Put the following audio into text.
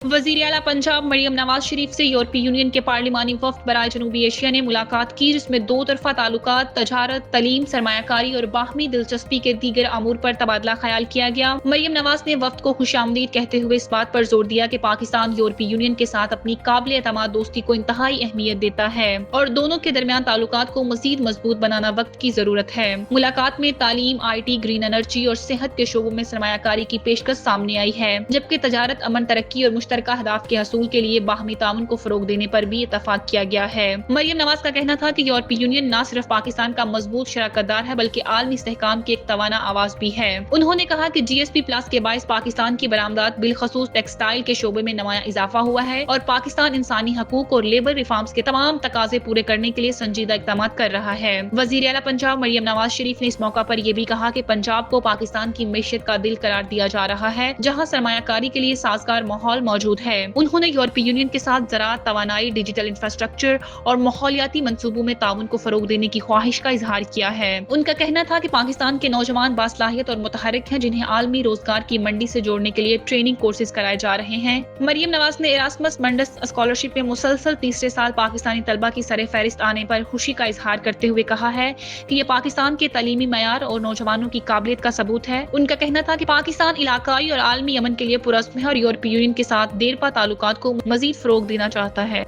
वज़ीर आला पंजाब मरियम नवाज शरीफ से यूरोपीय यूनियन के पार्लिमानी वफ़द बराए जनूबी एशिया ने मुलाकात की, जिसमें दो तरफ़ा ताल्लुकात, तजारत, तलीम, सरमायाकारी और बाहमी दिलचस्पी के दीगर अमूर पर तबादला ख्याल किया गया। मरियम नवाज ने वफ़द को खुशामदीद कहते हुए इस बात पर जोर दिया कि पाकिस्तान यूरोपीय यूनियन के साथ अपनी काबिल एतमाद दोस्ती को इंतहाई अहमियत देता है और दोनों के दरमियान ताल्लुकात को मज़ीद मजबूत बनाना वक्त की ज़रूरत है। मुलाकात में तालीम, IT, ग्रीन एनर्जी और सेहत के शोबों में सरमायाकारी की पेशकश सामने आई है, जबकि तजारत, अमन, तरक्की और मुश्तरका अहदाफ के हसूल के लिए बाहमी ताउन को फरोग देने पर भी इत्तफाक किया गया है। मरियम नवाज का कहना था कि यूरोपीय यूनियन न सिर्फ पाकिस्तान का मजबूत शराकतदार है बल्कि आलमी इस्तेहकाम की एक तवाना आवाज भी है। उन्होंने कहा कि GSP+ के बाइस पाकिस्तान की बरामदात बिलखसूस टेक्सटाइल के शोबे में नुमाया इजाफा हुआ है और पाकिस्तान इंसानी हकूक और लेबर रिफॉर्म्स के तमाम तकाजे पूरे करने के लिए संजीदा इक़दाम कर रहा है। वज़ीर आला पंजाब मरियम नवाज शरीफ ने इस मौका पर यह भी कहा कि पंजाब को पाकिस्तान की मैशियत का दिल करार दिया जा रहा है, जहाँ सरमायाकारी के लिए साजगार माहौल मौजूद है। उन्होंने यूरोपीय यूनियन के साथ ज़राअत, तवानाई, डिजिटल इंफ्रास्ट्रक्चर और माहौलियाती मंसूबों में ताउन को फरोग देने की ख्वाहिश का इजहार किया है। उनका कहना था कि पाकिस्तान के नौजवान बासलाहियत और मुतहरिक हैं, जिन्हें आलमी रोजगार की मंडी से जोड़ने के लिए ट्रेनिंग कोर्सेज कराए जा रहे हैं। मरियम नवाज ने इरास्मस मंडस स्कॉलरशिप में मुसलसल तीसरे साल पाकिस्तानी तलबा की सरे फहरिस्त आने पर खुशी का इजहार करते हुए कहा है कि ये पाकिस्तान के तालीमी मयार और नौजवानों की काबिलियत का सबूत है। उनका कहना था कि पाकिस्तान इलाकाई और आलमी अमन के लिए पुरअज़्म है और यूरोपीय यूनियन के साथ देरपा ताल्लुकात को मजीद फरोग देना चाहता है।